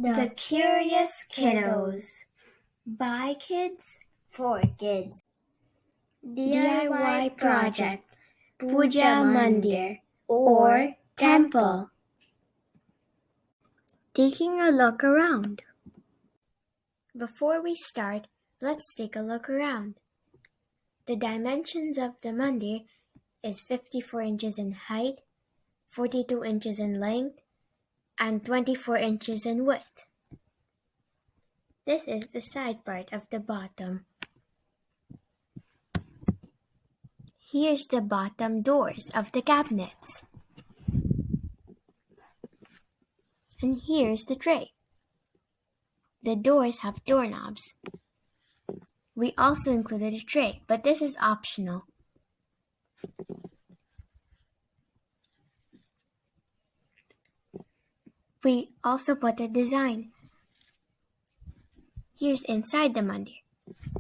The Curious Kiddos. By kids, for kids. DIY project, Pooja Mandir or temple. Taking a look around. Before we start, let's take a look around. The dimensions of the mandir is 54 inches in height, 42 inches in length, and 24 inches in width. This is the side part of the bottom. Here's the bottom doors of the cabinets. And here's the tray. The doors have doorknobs. We also included a tray, but this is optional. We also put a design. Here's inside the mandir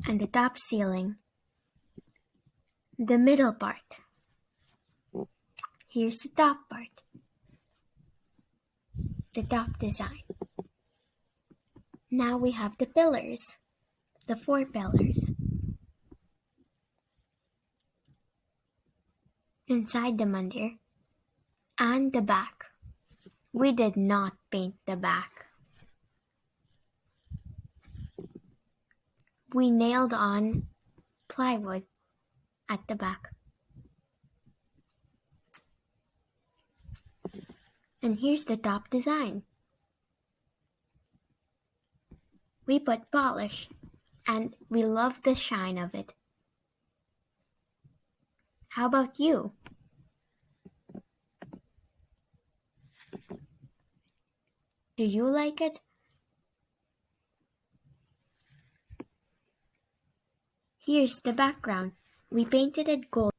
and the top ceiling. The middle part. Here's the top part. The top design. Now we have the pillars, the 4 pillars. Inside the mandir and the back. We did not paint the back. We nailed on plywood at the back. And here's the top design. We put polish, and we love the shine of it. How about you? Do you like it? Here's the background. We painted it gold.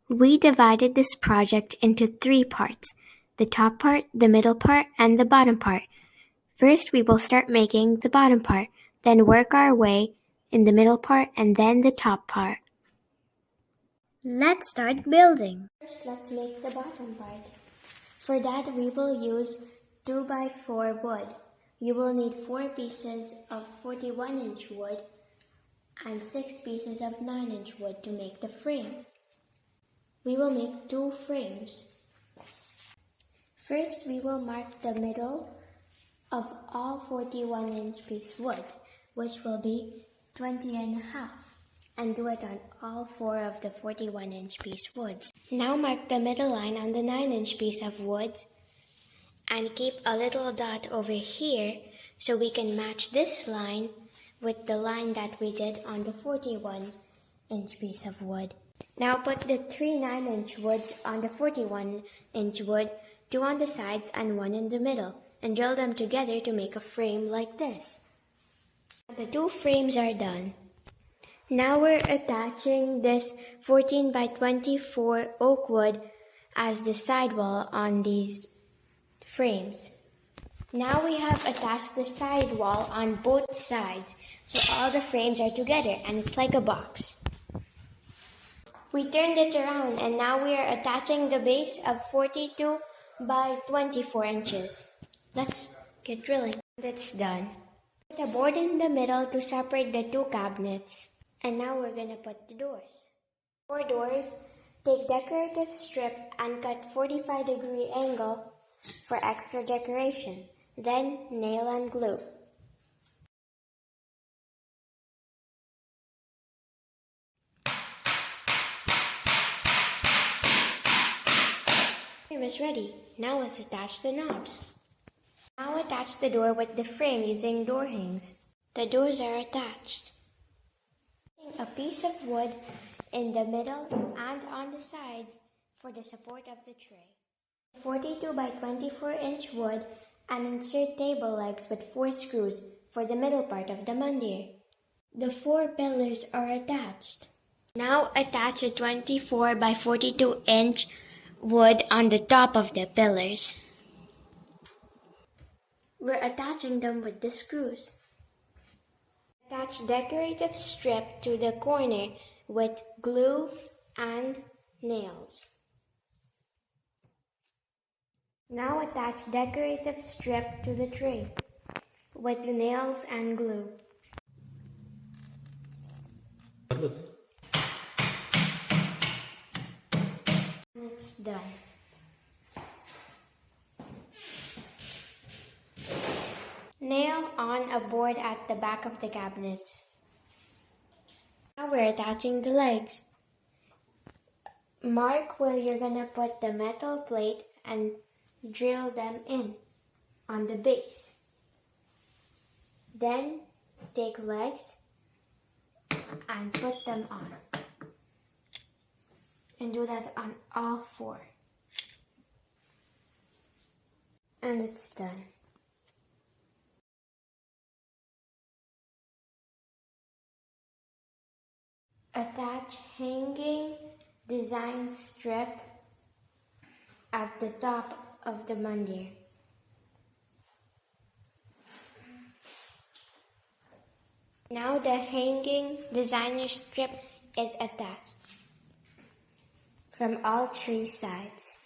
We divided this project into 3 parts: the top part, the middle part, and the bottom part. First, we will start making the bottom part, then work our way in the middle part, and then the top part. Let's start building. First, let's make the bottom part. For that, we will use 2x4 wood. You will need 4 pieces of 41-inch wood and 6 pieces of 9-inch wood to make the frame. We will make 2 frames. First, we will mark the middle of all 41-inch piece woods, which will be 20.5, and do it on all 4 of the 41-inch piece woods. Now mark the middle line on the 9-inch piece of woods and keep a little dot over here so we can match this line with the line that we did on the 41-inch piece of wood. Now put the 3 9-inch woods on the 41-inch wood, 2 on the sides and 1 in the middle, and drill them together to make a frame like this. The 2 frames are done. Now we're attaching this 14 by 24 oak wood as the sidewall on these frames. Now we have attached the sidewall on both sides, so all the frames are together and it's like a box. We turned it around and now we are attaching the base of 42 by 24 inches. Let's get drilling. That's done. Put a board in the middle to separate the 2 cabinets. And now we're gonna put the doors. For doors, take decorative strip and cut 45-degree angle for extra decoration. Then nail and glue. Frame is ready. Now let's attach the knobs. Now attach the door with the frame using door hangs. The doors are attached. A piece of wood in the middle and on the sides for the support of the tray. 42 by 24 inch wood and insert table legs with 4 screws for the middle part of the mandir. The 4 pillars are attached. Now attach a 24 by 42 inch wood on the top of the pillars. We're attaching them with the screws. Attach decorative strip to the corner with glue and nails. Now attach decorative strip to the tray with nails and glue. And it's done. Nail on a board at the back of the cabinets. Now we're attaching the legs. Mark where you're gonna put the metal plate and drill them in on the base. Then take legs and put them on. And do that on all four. And it's done. Attach hanging design strip at the top of the mandir. Now the hanging designer strip is attached from all three sides.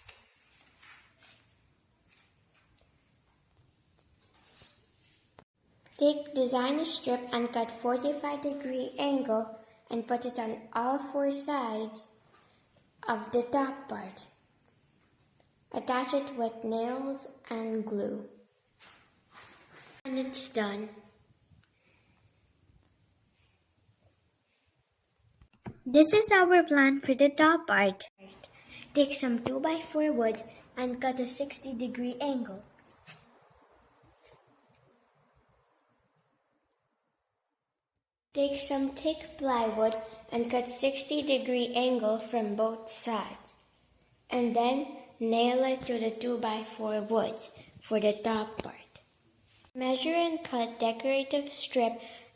Take designer strip and cut 45-degree angle and put it on all four sides of the top part. Attach it with nails and glue. And it's done. This is our plan for the top part. Take some 2x4 woods and cut a 60-degree angle. Take some thick plywood and cut 60-degree angle from both sides. And then nail it to the 2x4 woods for the top part. Measure and cut decorative strip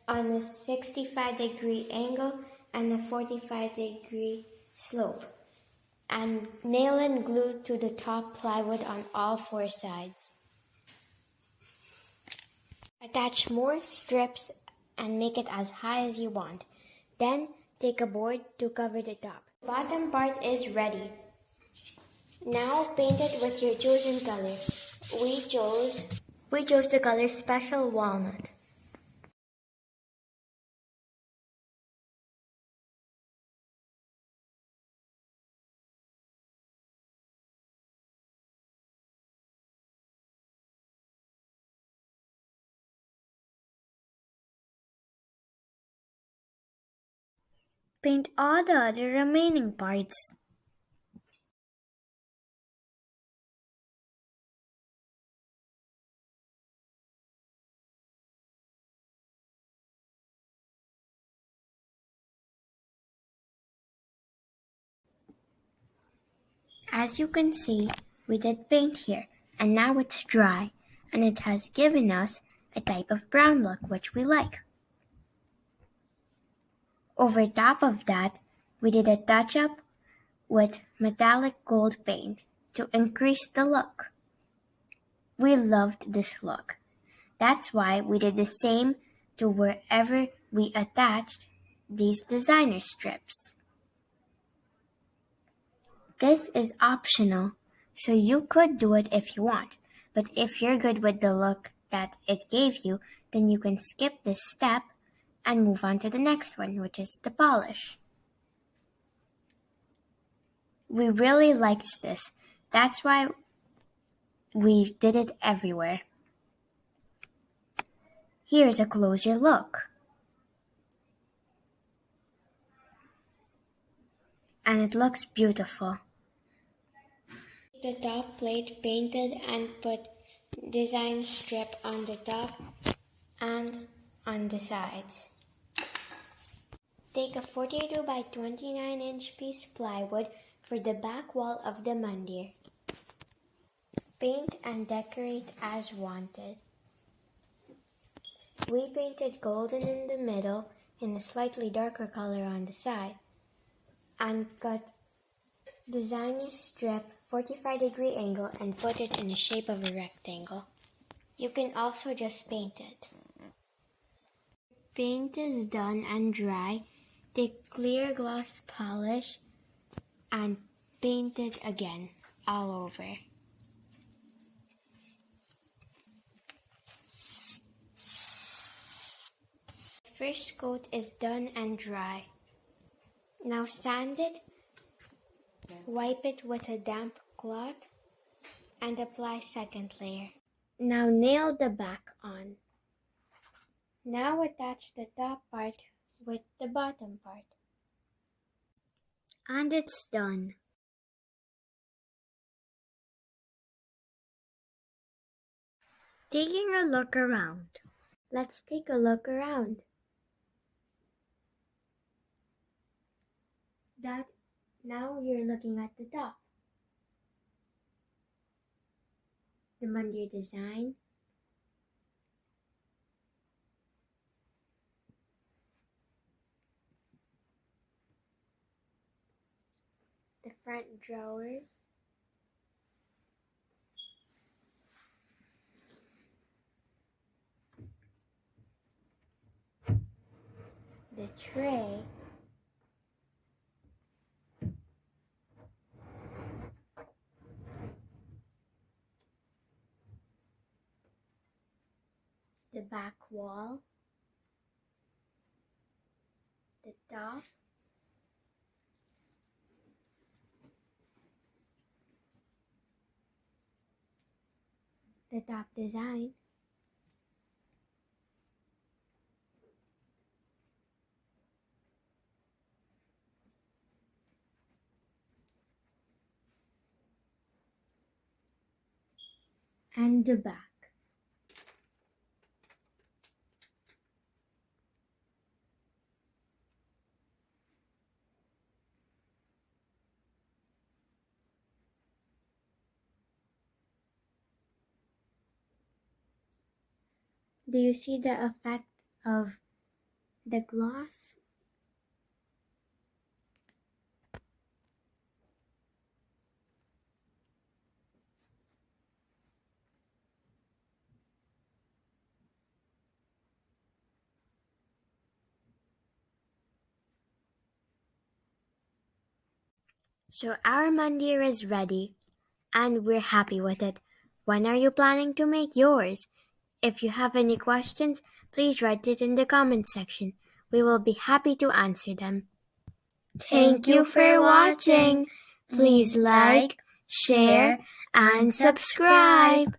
on a 65-degree angle and a 45-degree slope. And nail and glue to the top plywood on all four sides. Attach more strips and make it as high as you want. Then take a board to cover the top. The bottom part is ready. Now paint it with your chosen color. We chose the color Special Walnut. Paint all the other remaining parts. As you can see, we did paint here, and now it's dry, and it has given us a type of brown look which we like. Over top of that, we did a touch-up with metallic gold paint to increase the look. We loved this look. That's why we did the same to wherever we attached these designer strips. This is optional, so you could do it if you want, but if you're good with the look that it gave you, then you can skip this step and move on to the next one, which is the polish. We really liked this. That's why we did it everywhere. Here's a closer look. And it looks beautiful. The top plate painted and put design strip on the top and on the sides. Take a 42 by 29 inch piece plywood for the back wall of the mandir. Paint and decorate as wanted. We painted golden in the middle and a slightly darker color on the side, and cut designer strip 45-degree angle and put it in the shape of a rectangle. You can also just paint it. Paint is done and dry. Take clear gloss polish and paint it again all over. first coat is done and dry. Now sand it, wipe it with a damp cloth, and apply second layer. Now nail the back on. Now attach the top part with the bottom part. And it's done. Taking a look around. Let's take a look around. Now you're looking at the top. The Mandir design. The front drawers. The tray. The back wall. The top. The top design. And the back. Do you see the effect of the gloss? So our mandir is ready and we're happy with it. When are you planning to make yours? If you have any questions, please write it in the comment section. We will be happy to answer them. Thank you for watching. Please like, share, and subscribe.